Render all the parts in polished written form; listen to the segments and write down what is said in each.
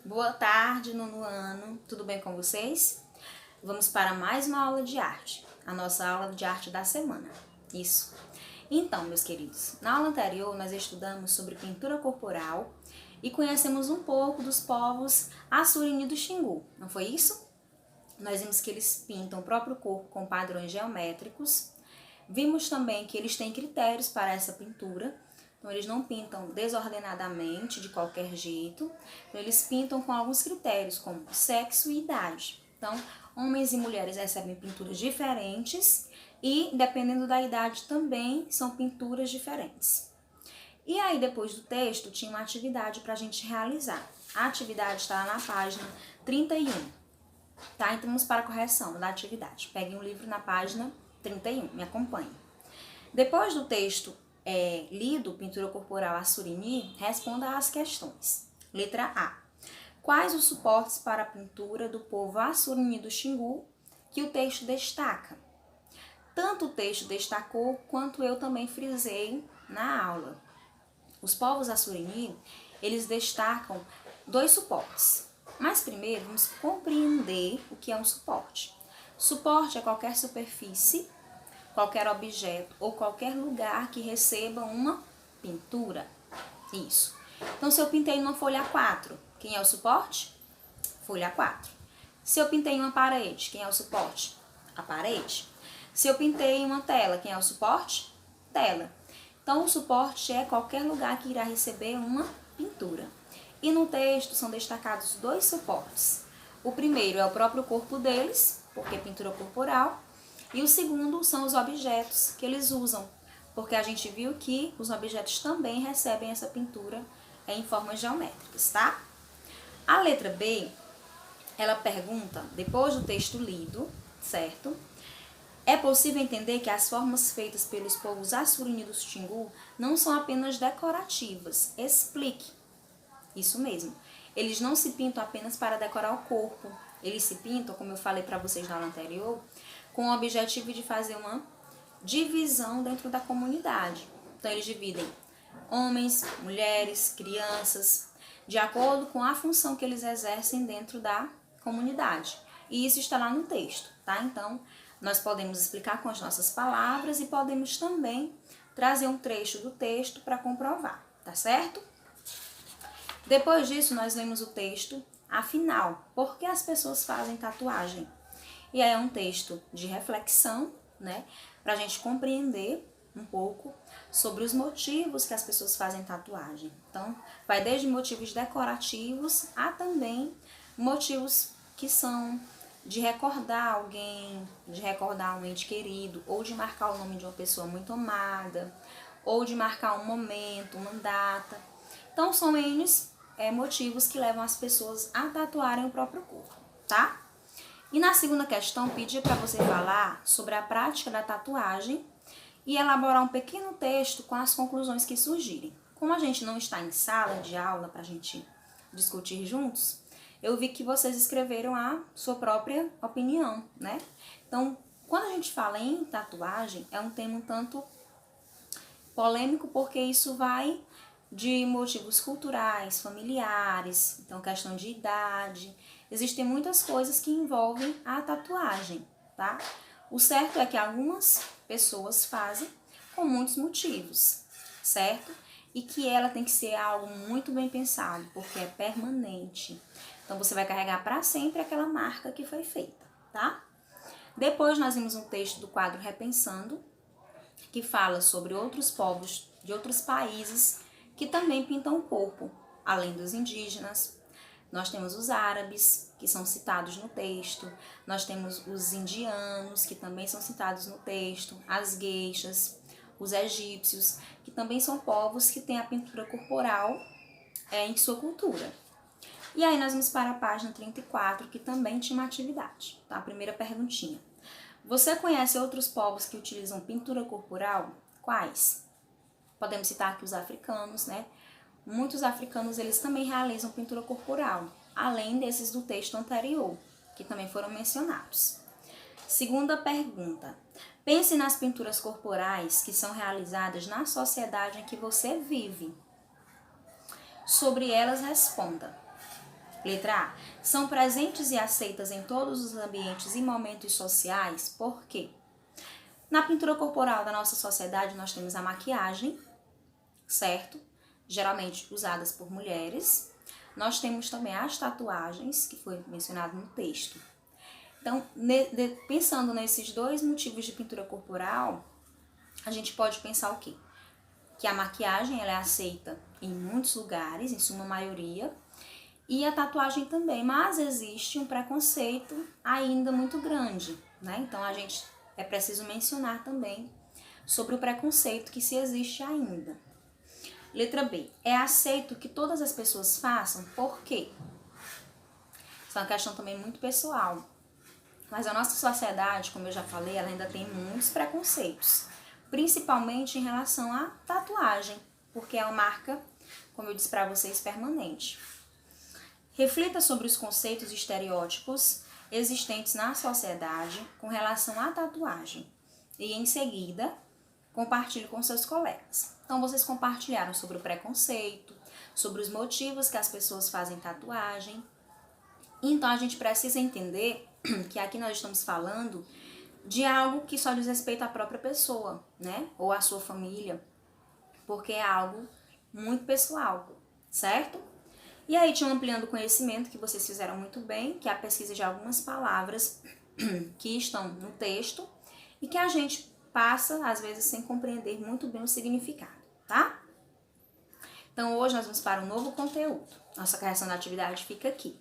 Boa tarde, nono ano, tudo bem com vocês? Vamos para mais uma aula de arte, a nossa aula de arte da semana. Isso. Então, meus queridos, na aula anterior nós estudamos sobre pintura corporal e conhecemos um pouco dos povos Assurini do Xingu, não foi isso? Nós vimos que eles pintam o próprio corpo com padrões geométricos. Vimos também que eles têm critérios para essa pintura. Então, eles não pintam desordenadamente, de qualquer jeito. Então, eles pintam com alguns critérios, como sexo e idade. Então, homens e mulheres recebem pinturas diferentes e, dependendo da idade também, são pinturas diferentes. E aí, depois do texto, tinha uma atividade para a gente realizar. A atividade está na página 31. Tá? Então, vamos para a correção da atividade. Peguem o livro na página 31, me acompanhe. Depois do texto lido, Pintura Corporal Assurini, responda às questões. Letra A. Quais os suportes para a pintura do povo Assurini do Xingu que o texto destaca? Tanto o texto destacou, quanto eu também frisei na aula. Os povos Assurini, eles destacam dois suportes. Mas primeiro, vamos compreender o que é um suporte. Suporte é qualquer superfície, qualquer objeto ou qualquer lugar que receba uma pintura. Isso. Então, se eu pintei numa folha A4, quem é o suporte? Folha A4. Se eu pintei em uma parede, quem é o suporte? A parede. Se eu pintei em uma tela, quem é o suporte? Tela. Então, o suporte é qualquer lugar que irá receber uma pintura. E no texto são destacados dois suportes. O primeiro é o próprio corpo deles, porque é pintura corporal. E o segundo são os objetos que eles usam, porque a gente viu que os objetos também recebem essa pintura em formas geométricas, tá? A letra B, ela pergunta, depois do texto lido, certo? É possível entender que as formas feitas pelos povos Assurini do Xingu não são apenas decorativas. Explique. Isso mesmo. Eles não se pintam apenas para decorar o corpo. Eles se pintam, como eu falei para vocês na aula anterior, com o objetivo de fazer uma divisão dentro da comunidade. Então, eles dividem homens, mulheres, crianças, de acordo com a função que eles exercem dentro da comunidade. E isso está lá no texto, tá? Então, nós podemos explicar com as nossas palavras e podemos também trazer um trecho do texto para comprovar, tá certo? Depois disso, nós lemos o texto, afinal, por que as pessoas fazem tatuagem? E aí é um texto de reflexão, né, para a gente compreender um pouco sobre os motivos que as pessoas fazem tatuagem. Então, vai desde motivos decorativos a também motivos que são de recordar alguém, de recordar um ente querido, ou de marcar o nome de uma pessoa muito amada, ou de marcar um momento, uma data. Então, são motivos que levam as pessoas a tatuarem o próprio corpo, tá? E na segunda questão, pedi para você falar sobre a prática da tatuagem e elaborar um pequeno texto com as conclusões que surgirem. Como a gente não está em sala de aula para a gente discutir juntos, eu vi que vocês escreveram a sua própria opinião, né? Então, quando a gente fala em tatuagem, é um tema um tanto polêmico, porque isso vai de motivos culturais, familiares, então questão de idade. Existem muitas coisas que envolvem a tatuagem, tá? O certo é que algumas pessoas fazem com muitos motivos, certo? E que ela tem que ser algo muito bem pensado, porque é permanente. Então, você vai carregar para sempre aquela marca que foi feita, tá? Depois, nós vimos um texto do quadro Repensando, que fala sobre outros povos de outros países que também pintam o corpo, além dos indígenas. Nós temos os árabes, que são citados no texto, nós temos os indianos, que também são citados no texto, as gueixas, os egípcios, que também são povos que têm a pintura corporal em sua cultura. E aí nós vamos para a página 34, que também tinha uma atividade, tá? A primeira perguntinha. Você conhece outros povos que utilizam pintura corporal? Quais? Podemos citar aqui os africanos, né? Muitos africanos, eles também realizam pintura corporal, além desses do texto anterior, que também foram mencionados. Segunda pergunta. Pense nas pinturas corporais que são realizadas na sociedade em que você vive. Sobre elas, responda. Letra A. São presentes e aceitas em todos os ambientes e momentos sociais. Por quê? Na pintura corporal da nossa sociedade, nós temos a maquiagem, certo? Geralmente usadas por mulheres. Nós temos também as tatuagens, que foi mencionado no texto. Então, pensando nesses dois motivos de pintura corporal, a gente pode pensar o quê? Que a maquiagem ela é aceita em muitos lugares, em sua maioria, e a tatuagem também, mas existe um preconceito ainda muito grande, né? Então, é preciso mencionar também sobre o preconceito que se existe ainda. Letra B. É aceito que todas as pessoas façam, por quê? Isso é uma questão também muito pessoal. Mas a nossa sociedade, como eu já falei, ela ainda tem muitos preconceitos. Principalmente em relação à tatuagem, porque é uma marca, como eu disse para vocês, permanente. Reflita sobre os conceitos e estereótipos existentes na sociedade com relação à tatuagem. E em seguida, compartilhe com seus colegas. Então, vocês compartilharam sobre o preconceito, sobre os motivos que as pessoas fazem tatuagem. Então, a gente precisa entender que aqui nós estamos falando de algo que só diz respeito à própria pessoa, né? Ou à sua família, porque é algo muito pessoal, certo? E aí, ampliando o conhecimento, que vocês fizeram muito bem, que é a pesquisa de algumas palavras que estão no texto e que a gente passa, às vezes, sem compreender muito bem o significado, tá? Então, hoje nós vamos para um novo conteúdo. Nossa correção da atividade fica aqui.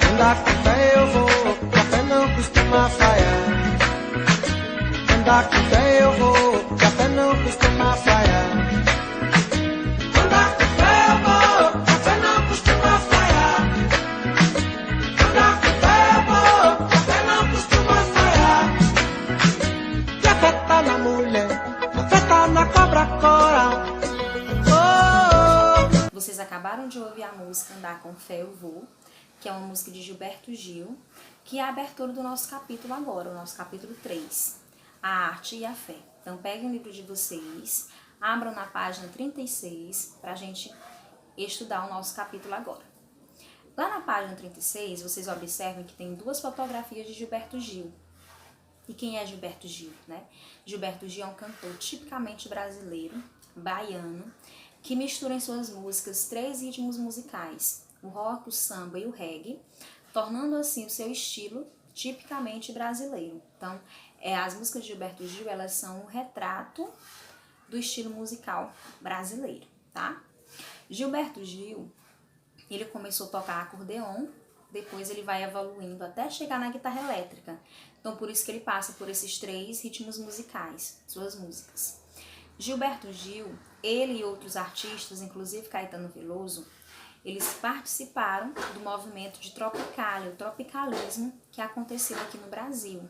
Andar com fé eu vou, que a fé não costuma falhar. Andar com fé eu vou, que a fé não costuma falhar. Andar com fé eu vou, que a fé não costuma falhar. Andar com fé eu vou, que a fé não costuma falhar. Que a fé tá na mulher, a fé tá na cobra cora. Oh, oh. Vocês acabaram de ouvir a música Andar com Fé Eu Vou, que é uma música de Gilberto Gil, que é a abertura do nosso capítulo agora, o nosso capítulo 3, a arte e a fé. Então, peguem o livro de vocês, abram na página 36 para a gente estudar o nosso capítulo agora. Lá na página 36, vocês observam que tem duas fotografias de Gilberto Gil. E quem é Gilberto Gil, né? Gilberto Gil é um cantor tipicamente brasileiro, baiano, que mistura em suas músicas 3 ritmos musicais, o rock, o samba e o reggae, tornando assim o seu estilo tipicamente brasileiro. Então, as músicas de Gilberto Gil, elas são um retrato do estilo musical brasileiro, tá? Gilberto Gil, ele começou a tocar acordeon, depois ele vai evoluindo até chegar na guitarra elétrica. Então, por isso que ele passa por esses 3 ritmos musicais, suas músicas. Gilberto Gil, ele e outros artistas, inclusive Caetano Veloso, eles participaram do movimento de Tropicália, o tropicalismo, que aconteceu aqui no Brasil,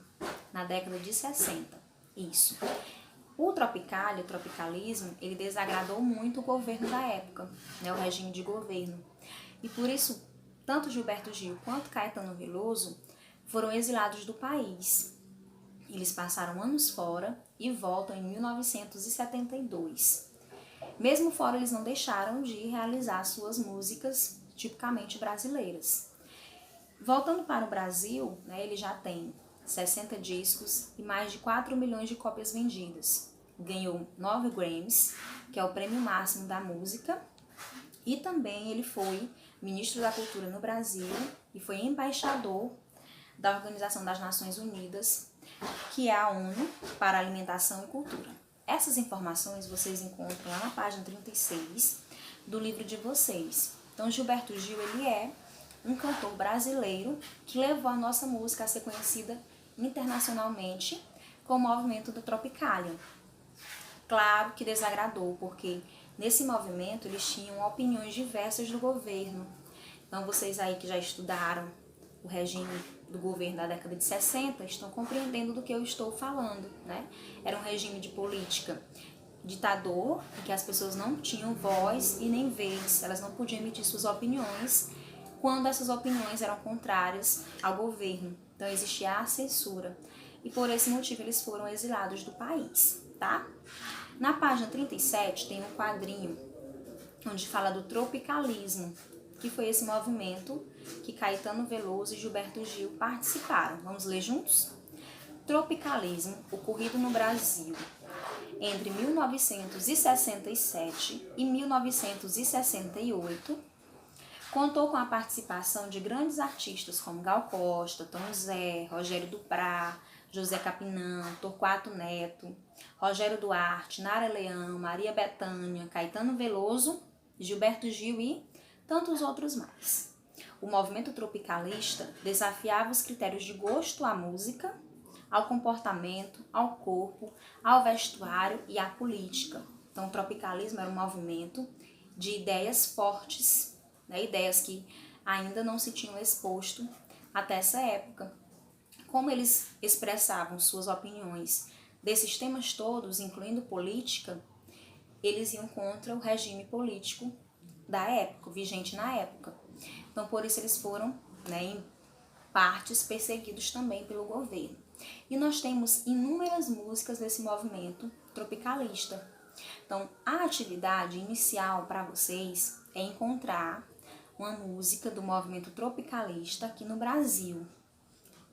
na década de 60. Isso. O Tropicália, o tropicalismo, ele desagradou muito o governo da época, né, o regime de governo. E por isso, tanto Gilberto Gil quanto Caetano Veloso foram exilados do país. Eles passaram anos fora e voltam em 1972. Mesmo fora, eles não deixaram de realizar suas músicas tipicamente brasileiras. Voltando para o Brasil, né, ele já tem 60 discos e mais de 4 milhões de cópias vendidas. Ganhou 9 Grammys, que é o prêmio máximo da música, e também ele foi ministro da Cultura no Brasil e foi embaixador da Organização das Nações Unidas, que é a ONU para a Alimentação e Cultura. Essas informações vocês encontram lá na página 36 do livro de vocês. Então, Gilberto Gil, ele é um cantor brasileiro que levou a nossa música a ser conhecida internacionalmente com o movimento do Tropicália. Claro que desagradou, porque Nesse movimento, eles tinham opiniões diversas do governo. Então, vocês aí que já estudaram o regime do governo da década de 60 estão compreendendo do que eu estou falando, né? Era um regime de política ditador, em que as pessoas não tinham voz e nem vez, elas não podiam emitir suas opiniões quando essas opiniões eram contrárias ao governo. Então, existia a censura. E por esse motivo eles foram exilados do país, tá? Na página 37 tem um quadrinho onde fala do tropicalismo, que foi esse movimento que Caetano Veloso e Gilberto Gil participaram. Vamos ler juntos? Tropicalismo, ocorrido no Brasil entre 1967 e 1968, contou com a participação de grandes artistas como Gal Costa, Tom Zé, Rogério Duprá, José Capinã, Torquato Neto, Rogério Duarte, Nara Leão, Maria Bethânia, Caetano Veloso, Gilberto Gil e tantos outros mais. O movimento tropicalista desafiava os critérios de gosto à música, ao comportamento, ao corpo, ao vestuário e à política. Então, o tropicalismo era um movimento de ideias fortes, né? Ideias que ainda não se tinham exposto até essa época. Como eles expressavam suas opiniões desses temas todos, incluindo política, eles iam contra o regime político da época, vigente na época. Então, por isso eles foram, né, em partes perseguidos também pelo governo. E nós temos inúmeras músicas desse movimento tropicalista. Então, a atividade inicial para vocês é encontrar uma música do movimento tropicalista aqui no Brasil.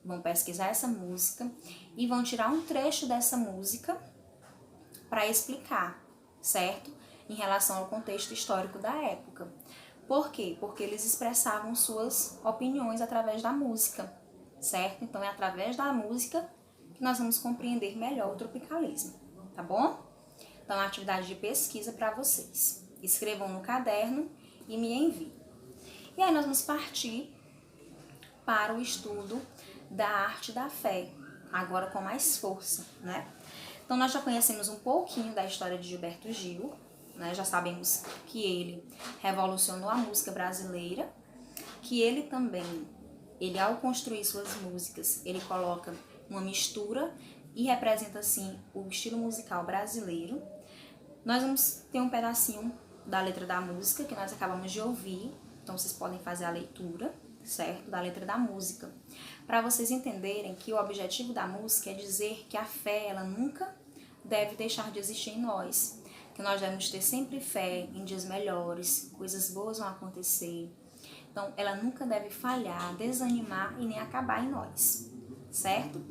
Vão pesquisar essa música e vão tirar um trecho dessa música para explicar, certo? Em relação ao contexto histórico da época. Por quê? Porque eles expressavam suas opiniões através da música, certo? Então, é através da música que nós vamos compreender melhor o tropicalismo, tá bom? Então, a atividade de pesquisa para vocês. Escrevam no caderno e me enviem. E aí, nós vamos partir para o estudo da arte da fé, agora com mais força, né? Então, nós já conhecemos um pouquinho da história de Gilberto Gil, né? Já sabemos que ele revolucionou a música brasileira, que ele também, ao construir suas músicas, ele coloca uma mistura e representa, assim, o estilo musical brasileiro. Nós vamos ter um pedacinho da letra da música que nós acabamos de ouvir, então vocês podem fazer a leitura, certo? Da letra da música, para vocês entenderem que o objetivo da música é dizer que a fé, ela nunca deve deixar de existir em nós, que nós devemos ter sempre fé em dias melhores, coisas boas vão acontecer. Então, ela nunca deve falhar, desanimar e nem acabar em nós, certo?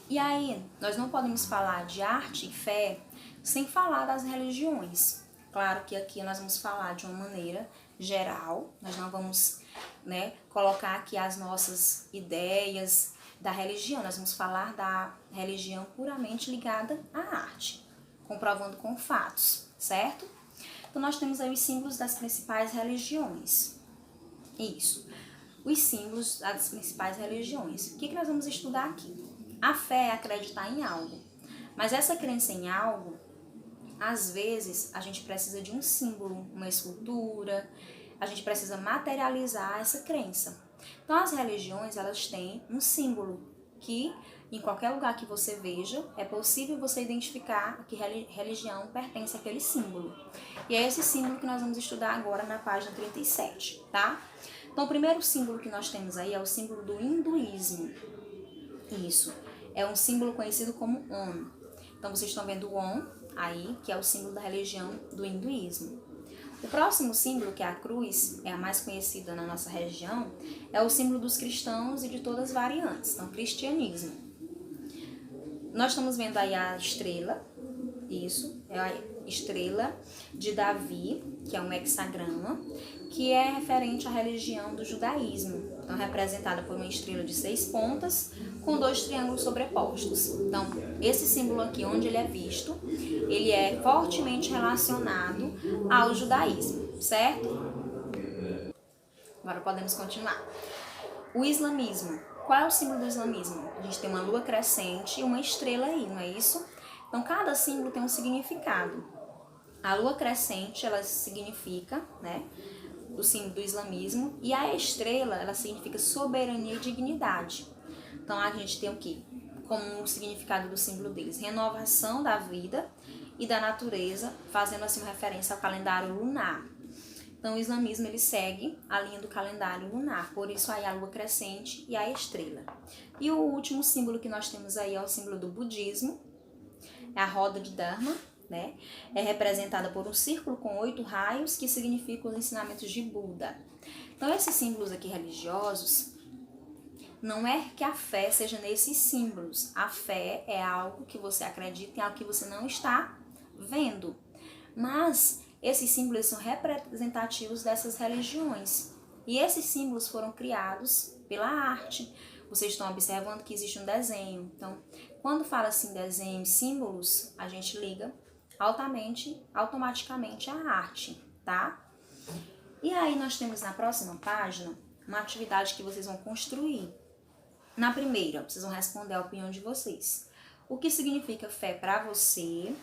E aí, nós não podemos falar de arte e fé sem falar das religiões. Claro que aqui nós vamos falar de uma maneira geral, nós não vamos, né, colocar aqui as nossas ideias da religião, nós vamos falar da religião puramente ligada à arte, comprovando com fatos, certo? Então, nós temos aí os símbolos das principais religiões. Isso, os símbolos das principais religiões. O que nós vamos estudar aqui? A fé é acreditar em algo, mas essa crença em algo, às vezes, a gente precisa de um símbolo, uma escultura, a gente precisa materializar essa crença. Então, as religiões, elas têm um símbolo que, em qualquer lugar que você veja, é possível você identificar que religião pertence àquele símbolo. E é esse símbolo que nós vamos estudar agora na página 37, tá? Então, o primeiro símbolo que nós temos aí é o símbolo do hinduísmo. Isso, é um símbolo conhecido como Om. Então, vocês estão vendo o Om aí, que é o símbolo da religião do hinduísmo. O próximo símbolo, que é a cruz, é a mais conhecida na nossa região, é o símbolo dos cristãos e de todas as variantes, então, cristianismo. Nós estamos vendo aí a estrela, isso, é a estrela de Davi, que é um hexagrama, que é referente à religião do judaísmo. Então, representada por uma estrela de 6 pontas, com 2 triângulos sobrepostos. Então, esse símbolo aqui, onde ele é visto, ele é fortemente relacionado ao judaísmo, certo? Agora podemos continuar. O islamismo. Qual é o símbolo do islamismo? A gente tem uma lua crescente e uma estrela aí, não é isso? Então, cada símbolo tem um significado. A lua crescente, ela significa, né, o símbolo do islamismo, e a estrela, ela significa soberania e dignidade. Então, a gente tem o quê? Como o significado do símbolo deles? Renovação da vida e da natureza, fazendo assim uma referência ao calendário lunar. Então, o islamismo, ele segue a linha do calendário lunar, por isso aí a lua crescente e a estrela. E o último símbolo que nós temos aí é o símbolo do budismo, é a roda de Dharma, né? É representada por um círculo com 8 raios, que significam os ensinamentos de Buda. Então, esses símbolos aqui religiosos, não é que a fé seja nesses símbolos. A fé é algo que você acredita em algo que você não está vendo. Mas esses símbolos são representativos dessas religiões. E esses símbolos foram criados pela arte. Vocês estão observando que existe um desenho. Então, quando fala assim desenho, símbolos, a gente liga automaticamente a arte, tá? E aí nós temos na próxima página uma atividade que vocês vão construir. Na primeira, vocês vão responder a opinião de vocês. O que significa fé para você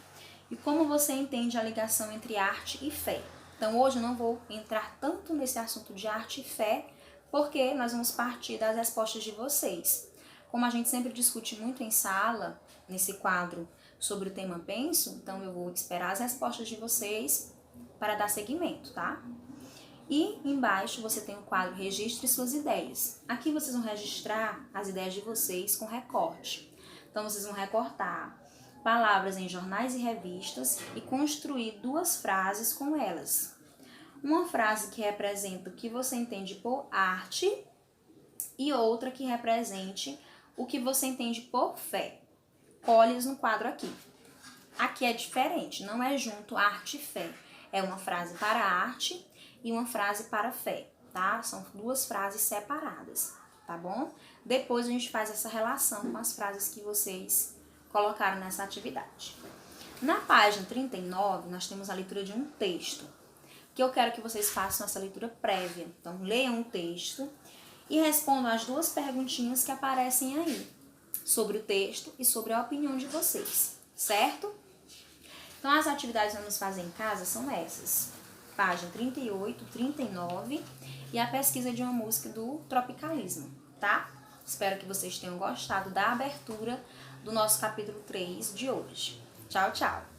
e como você entende a ligação entre arte e fé. Então hoje eu não vou entrar tanto nesse assunto de arte e fé, porque nós vamos partir das respostas de vocês. Como a gente sempre discute muito em sala, nesse quadro sobre o tema Penso, então eu vou esperar as respostas de vocês para dar seguimento, tá? E embaixo você tem o quadro Registre suas ideias. Aqui vocês vão registrar as ideias de vocês com recorte. Então vocês vão recortar palavras em jornais e revistas e construir 2 frases com elas. Uma frase que representa o que você entende por arte e outra que represente o que você entende por fé. Colhe-os no quadro aqui. Aqui é diferente, não é junto arte e fé. É uma frase para arte e uma frase para fé, tá? São 2 frases separadas, tá bom? Depois a gente faz essa relação com as frases que vocês colocaram nessa atividade. Na página 39, nós temos a leitura de um texto, que eu quero que vocês façam essa leitura prévia. Então, leiam o texto e respondam as 2 perguntinhas que aparecem aí, sobre o texto e sobre a opinião de vocês, certo? Então, as atividades que vamos fazer em casa são essas. Página 38, 39 e a pesquisa de uma música do Tropicalismo, tá? Espero que vocês tenham gostado da abertura do nosso capítulo 3 de hoje. Tchau, tchau!